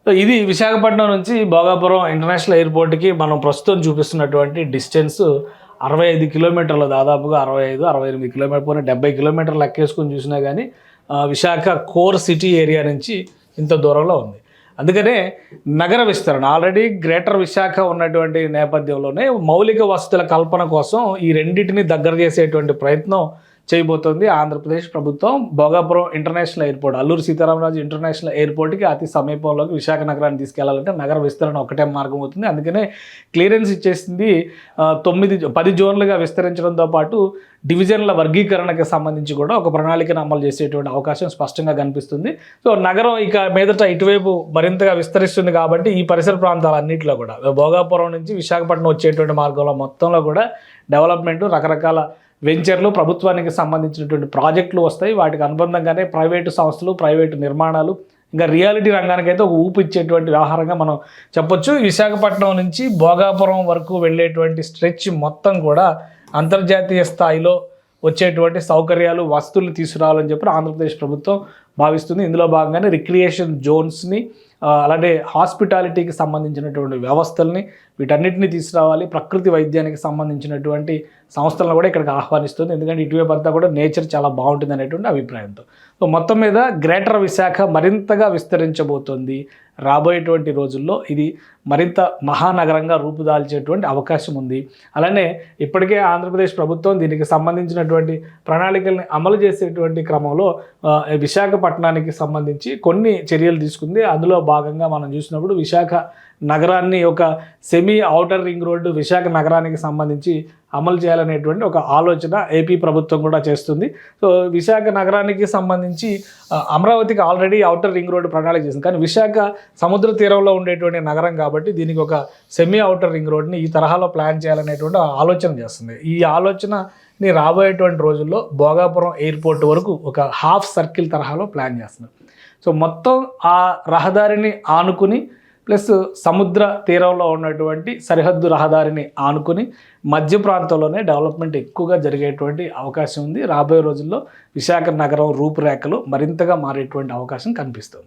So ఇది విశాఖపట్నం నుంచి Bhogapuram international ఎయిర్పోర్ట్కి మనం ప్రస్తుతం చూపిస్తున్నటువంటి డిస్టెన్స్ 65 కిలోమీటర్లు, దాదాపుగా 65-68 కిలోమీటర్, పోనీ 70 కిలోమీటర్లు లెక్కేసుకొని చూసినా కానీ విశాఖ కోర్ సిటీ ఏరియా నుంచి ఇంత దూరంలో ఉంది. అందుకనే నగర విస్తరణ ఆల్రెడీ గ్రేటర్ విశాఖ ఉన్నటువంటి నేపథ్యంలోనే మౌలిక వసతుల కల్పన కోసం ఈ రెండింటిని దగ్గర చేసేటువంటి ప్రయత్నం చేయబోతోంది ఆంధ్రప్రదేశ్ ప్రభుత్వం. Bhogapuram international airport, Alluri Sitaramaraju international ఎయిర్పోర్ట్కి అతి సమీపంలోకి విశాఖ నగరాన్ని తీసుకెళ్లాలంటే నగర విస్తరణ ఒకటే మార్గం అవుతుంది. అందుకనే క్లియరెన్స్ ఇచ్చేసింది. 10 జోన్లుగా విస్తరించడంతో పాటు డివిజన్ల వర్గీకరణకు సంబంధించి కూడా ఒక ప్రణాళికను అమలు చేసేటువంటి అవకాశం స్పష్టంగా కనిపిస్తుంది. సో నగరం ఇక మీదట ఇటువైపు మరింతగా విస్తరిస్తుంది కాబట్టి ఈ పరిసర ప్రాంతాలన్నింటిలో కూడా భోగాపురం నుంచి విశాఖపట్నం వచ్చేటువంటి మార్గంలో మొత్తంలో కూడా డెవలప్మెంట్, రకరకాల వెంచర్లు, ప్రభుత్వానికి సంబంధించినటువంటి ప్రాజెక్టులు వస్తాయి. వాటికి అనుబంధంగానే ప్రైవేటు సంస్థలు, ప్రైవేటు నిర్మాణాలు, ఇంకా రియాలిటీ రంగానికైతే ఒక ఊపు ఇచ్చేటువంటి వ్యవహారంగా మనం చెప్పొచ్చు. విశాఖపట్నం నుంచి భోగాపురం వరకు వెళ్ళేటువంటి స్ట్రెచ్ మొత్తం కూడా అంతర్జాతీయ స్థాయిలో వచ్చేటువంటి సౌకర్యాలు, వస్తువులు తీసుకురావాలని చెప్పి ఆంధ్రప్రదేశ్ ప్రభుత్వం భావిస్తుంది. ఇందులో భాగంగానే రిక్రియేషన్ జోన్స్ని, అలాగే హాస్పిటాలిటీకి సంబంధించినటువంటి వ్యవస్థల్ని, వీటన్నిటిని తీసుకురావాలి. ప్రకృతి వైద్యానికి సంబంధించినటువంటి సంస్థలను కూడా ఇక్కడికి ఆహ్వానిస్తుంది. ఎందుకంటే ఇటువైపు అంతా కూడా నేచర్ చాలా బాగుంటుంది అనేటువంటి అభిప్రాయంతో. సో మొత్తం మీద గ్రేటర్ విశాఖ మరింతగా విస్తరించబోతోంది. రాబోయేటువంటి రోజుల్లో ఇది మరింత మహానగరంగా రూపుదాల్చేటువంటి అవకాశం ఉంది. అలానే ఇప్పటికే ఆంధ్రప్రదేశ్ ప్రభుత్వం దీనికి సంబంధించినటువంటి ప్రణాళికల్ని అమలు చేసేటువంటి క్రమంలో విశాఖపట్నానికి సంబంధించి కొన్ని చర్యలు తీసుకుంది. అందులో భాగంగా మనం చూసినప్పుడు విశాఖ నగరాన్ని ఒక semi outer ring road Visakha నగరానికి సంబంధించి అమలు చేయాలనేటువంటి ఒక ఆలోచన ఏపీ ప్రభుత్వం కూడా చేస్తుంది. సో విశాఖ నగరానికి సంబంధించి అమరావతికి ఆల్రెడీ ఔటర్ రింగ్ రోడ్డు ప్రణాళిక చేసింది. కానీ విశాఖ సముద్ర తీరంలో ఉండేటువంటి నగరం కాబట్టి దీనికి ఒక సెమీ ఔటర్ రింగ్ రోడ్ని ఈ తరహాలో ప్లాన్ చేయాలనేటువంటి ఆలోచన చేస్తుంది. ఈ ఆలోచనని రాబోయేటువంటి రోజుల్లో భోగాపురం ఎయిర్పోర్ట్ వరకు ఒక హాఫ్ సర్కిల్ తరహాలో ప్లాన్ చేస్తున్నారు. సో మొత్తం ఆ రహదారిని ఆనుకుని ప్లస్ సముద్ర తీరంలో ఉన్నటువంటి సరిహద్దు రహదారిని ఆనుకుని మధ్య ప్రాంతంలోనే డెవలప్మెంట్ ఎక్కువగా జరిగేటువంటి అవకాశం ఉంది. రాబోయే రోజుల్లో విశాఖ నగరం రూపురేఖలు మరింతగా మారేటువంటి అవకాశం కనిపిస్తుంది.